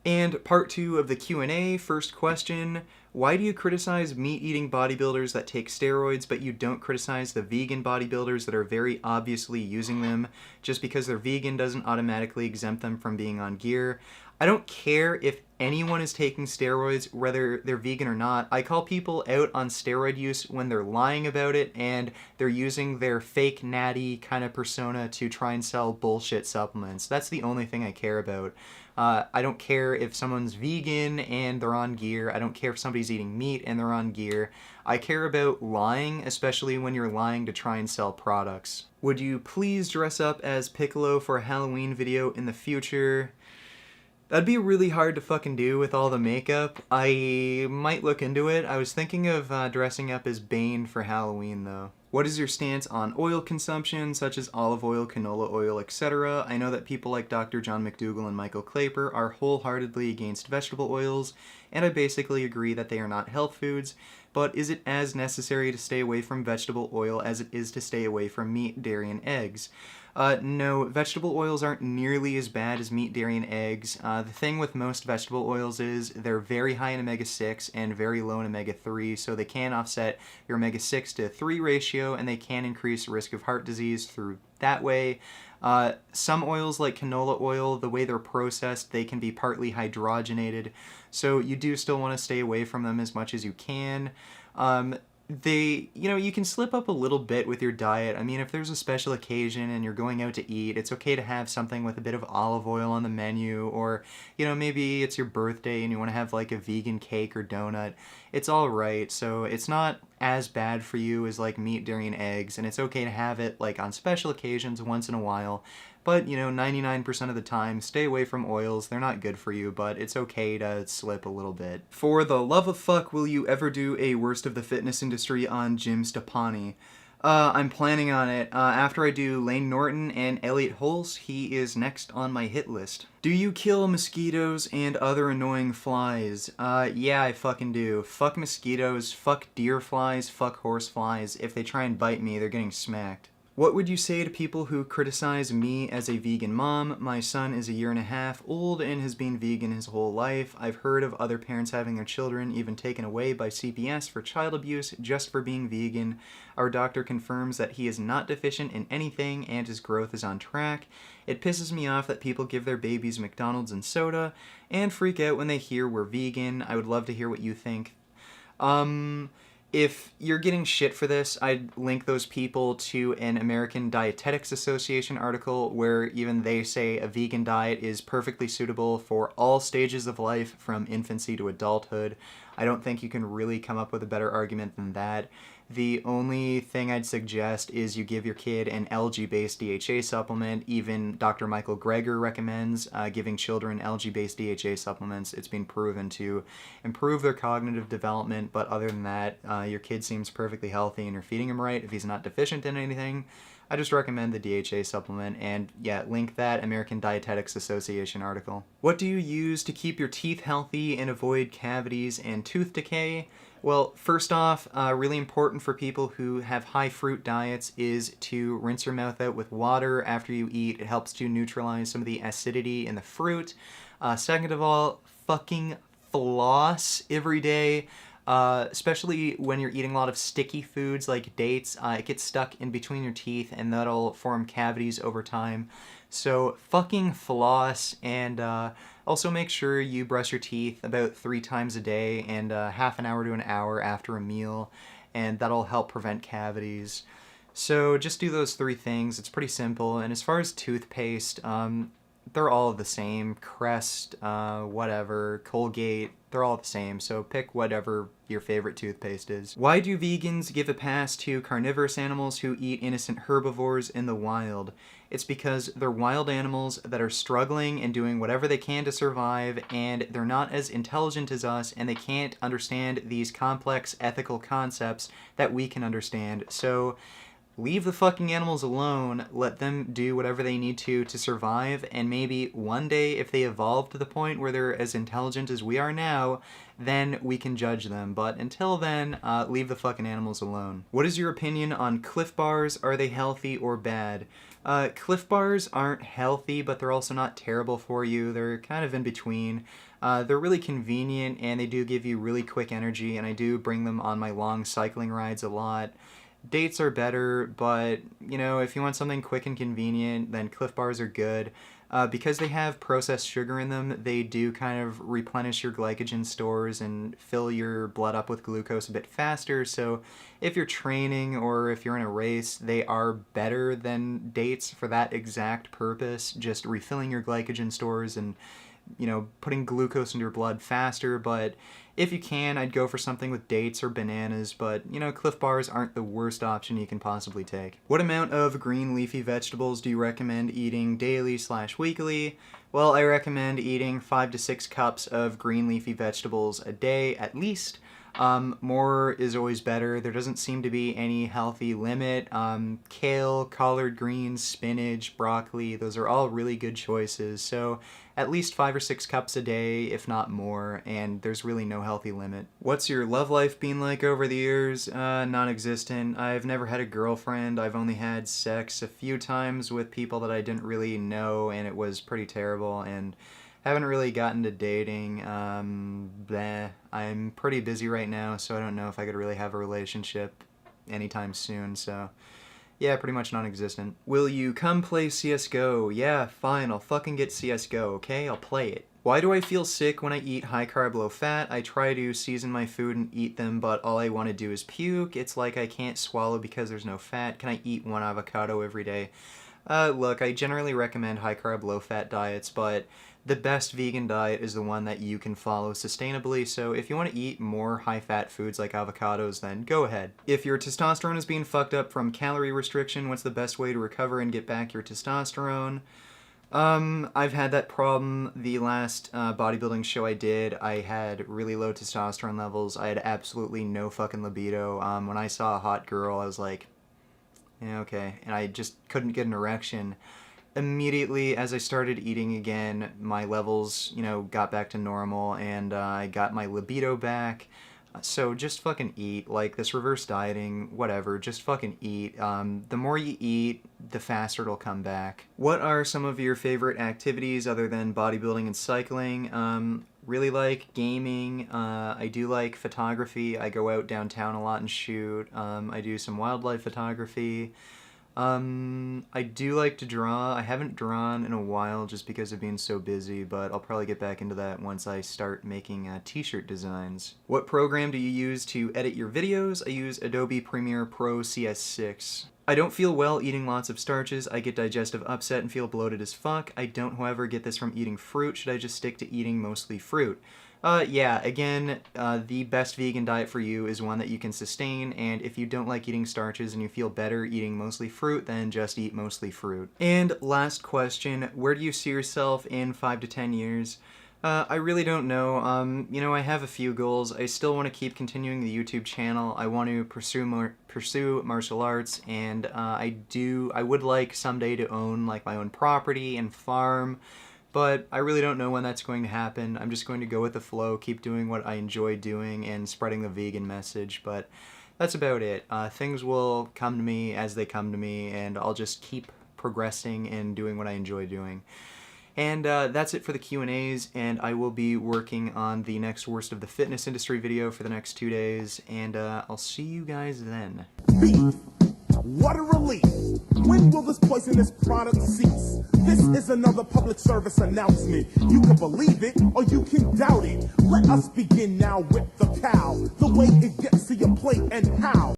And part two of the Q&A, first question, why do you criticize meat-eating bodybuilders that take steroids, but you don't criticize the vegan bodybuilders that are very obviously using them? Just because they're vegan doesn't automatically exempt them from being on gear. I don't care if anyone is taking steroids, whether they're vegan or not. I call people out on steroid use when they're lying about it and they're using their fake natty kind of persona to try and sell bullshit supplements. That's the only thing I care about. I don't care if someone's vegan and they're on gear. I don't care if somebody's eating meat and they're on gear. I care about lying, especially when you're lying to try and sell products. Would you please dress up as Piccolo for a Halloween video in the future? That'd be really hard to fucking do with all the makeup. I might look into it. I was thinking of dressing up as Bane for Halloween, though. What is your stance on oil consumption, such as olive oil, canola oil, etc.? I know that people like Dr. John McDougall and Michael Klaper are wholeheartedly against vegetable oils, and I basically agree that they are not health foods, but is it as necessary to stay away from vegetable oil as it is to stay away from meat, dairy, and eggs? No, vegetable oils aren't nearly as bad as meat, dairy, and eggs. The thing with most vegetable oils is they're very high in omega-6 and very low in omega-3, so they can offset your omega-6 to 3 ratio, and they can increase risk of heart disease through that way. Some oils like canola oil, the way they're processed, they can be partly hydrogenated, so you do still want to stay away from them as much as you can. You can slip up a little bit with your diet. I mean, if there's a special occasion and you're going out to eat, it's okay to have something with a bit of olive oil on the menu, or, maybe it's your birthday and you want to have like a vegan cake or donut. It's all right. So it's not as bad for you as like meat, dairy, and eggs, and it's okay to have it like on special occasions once in a while. But, 99% of the time, stay away from oils. They're not good for you, but it's okay to slip a little bit. For the love of fuck, will you ever do a Worst of the Fitness Industry on Jim Stoppani? I'm planning on it. After I do Lane Norton and Elliot Hulse, he is next on my hit list. Do you kill mosquitoes and other annoying flies? Yeah, I fucking do. Fuck mosquitoes, fuck deer flies, fuck horse flies. If they try and bite me, they're getting smacked. What would you say to people who criticize me as a vegan mom? My son is a year and a half old and has been vegan his whole life. I've heard of other parents having their children even taken away by CPS for child abuse just for being vegan. Our doctor confirms that he is not deficient in anything and his growth is on track. It pisses me off that people give their babies McDonald's and soda and freak out when they hear we're vegan. I would love to hear what you think. If you're getting shit for this, I'd link those people to an American Dietetics Association article where even they say a vegan diet is perfectly suitable for all stages of life from infancy to adulthood. I don't think you can really come up with a better argument than that. The only thing I'd suggest is you give your kid an algae-based DHA supplement. Even Dr. Michael Greger recommends giving children algae-based DHA supplements. It's been proven to improve their cognitive development, but other than that, your kid seems perfectly healthy and you're feeding him right. If he's not deficient in anything, I just recommend the DHA supplement, and yeah, link that American Dietetics Association article. What do you use to keep your teeth healthy and avoid cavities and tooth decay? Well, first off, really important for people who have high fruit diets is to rinse your mouth out with water after you eat. It helps to neutralize some of the acidity in the fruit. Second of all, fucking floss every day. Especially when you're eating a lot of sticky foods like dates, it gets stuck in between your teeth and that'll form cavities over time. So fucking floss, and also make sure you brush your teeth about 3 times a day and half an hour to an hour after a meal, and that'll help prevent cavities. So just do those 3 things. It's pretty simple. And as far as toothpaste, they're all the same. Crest, whatever, Colgate, they're all the same, so pick whatever your favorite toothpaste is. Why do vegans give a pass to carnivorous animals who eat innocent herbivores in the wild? It's because they're wild animals that are struggling and doing whatever they can to survive, and they're not as intelligent as us, and they can't understand these complex ethical concepts that we can understand. So leave the fucking animals alone, let them do whatever they need to survive, and maybe one day if they evolve to the point where they're as intelligent as we are now, then we can judge them. But until then, leave the fucking animals alone. What is your opinion on Cliff Bars? Are they healthy or bad? Cliff Bars aren't healthy, but they're also not terrible for you. They're kind of in between. They're really convenient, and they do give you really quick energy, and I do bring them on my long cycling rides a lot. Dates are better, but, you know, if you want something quick and convenient, then Cliff Bars are good. Because they have processed sugar in them, they do kind of replenish your glycogen stores and fill your blood up with glucose a bit faster. So if you're training or if you're in a race, they are better than dates for that exact purpose, just refilling your glycogen stores and, you know, putting glucose into your blood faster. But if you can, I'd go for something with dates or bananas, but, you know, Cliff Bars aren't the worst option you can possibly take. What amount of green leafy vegetables do you recommend eating daily/weekly? Well, I recommend eating 5 to 6 cups of green leafy vegetables a day at least. More is always better. There doesn't seem to be any healthy limit. Kale, collard greens, spinach, broccoli, those are all really good choices. So at least 5 or 6 cups a day, if not more, and there's really no healthy limit. What's your love life been like over the years? Non-existent. I've never had a girlfriend. I've only had sex a few times with people that I didn't really know, and it was pretty terrible, and haven't really gotten to dating. I'm pretty busy right now, so I don't know if I could really have a relationship anytime soon, so yeah, pretty much non-existent. Will you come play CSGO? Yeah, fine, I'll fucking get CSGO, okay? I'll play it. Why do I feel sick when I eat high carb, low fat? I try to season my food and eat them, but all I want to do is puke. It's like I can't swallow because there's no fat. Can I eat 1 avocado every day? Look, I generally recommend high carb, low fat diets, but the best vegan diet is the one that you can follow sustainably, so if you want to eat more high-fat foods like avocados, then go ahead. If your testosterone is being fucked up from calorie restriction, what's the best way to recover and get back your testosterone? I've had that problem the last bodybuilding show I did. I had really low testosterone levels. I had absolutely no fucking libido. When I saw a hot girl, I was like, yeah, okay, and I just couldn't get an erection. Immediately as I started eating again, my levels, you know, got back to normal, and I got my libido back. So just fucking eat, like this reverse dieting, whatever, just fucking eat. The more you eat, the faster it'll come back. What are some of your favorite activities other than bodybuilding and cycling? Really like gaming. I do like photography. I go out downtown a lot and shoot. I do some wildlife photography. I do like to draw. I haven't drawn in a while just because of being so busy, but I'll probably get back into that once I start making t-shirt designs. What program do you use to edit your videos? I use Adobe Premiere Pro CS6. I don't feel well eating lots of starches. I get digestive upset and feel bloated as fuck. I don't, however, get this from eating fruit. Should I just stick to eating mostly fruit? Yeah, again, the best vegan diet for you is one that you can sustain, and if you don't like eating starches and you feel better eating mostly fruit, then just eat mostly fruit. And last question, where do you see yourself in 5 to 10 years? I really don't know. You know, I have a few goals. I still want to keep continuing the YouTube channel. I want to pursue martial arts, and I would like someday to own like my own property and farm. But I really don't know when that's going to happen. I'm just going to go with the flow, keep doing what I enjoy doing, and spreading the vegan message, but that's about it. Things will come to me as they come to me, and I'll just keep progressing and doing what I enjoy doing. And that's it for the Q&As, and I will be working on the next Worst of the Fitness Industry video for the next 2 days, and I'll see you guys then. What a relief! When will this poisonous product cease? This is another public service announcement. You can believe it or you can doubt it. Let us begin now with the cow. The way it gets to your plate and how.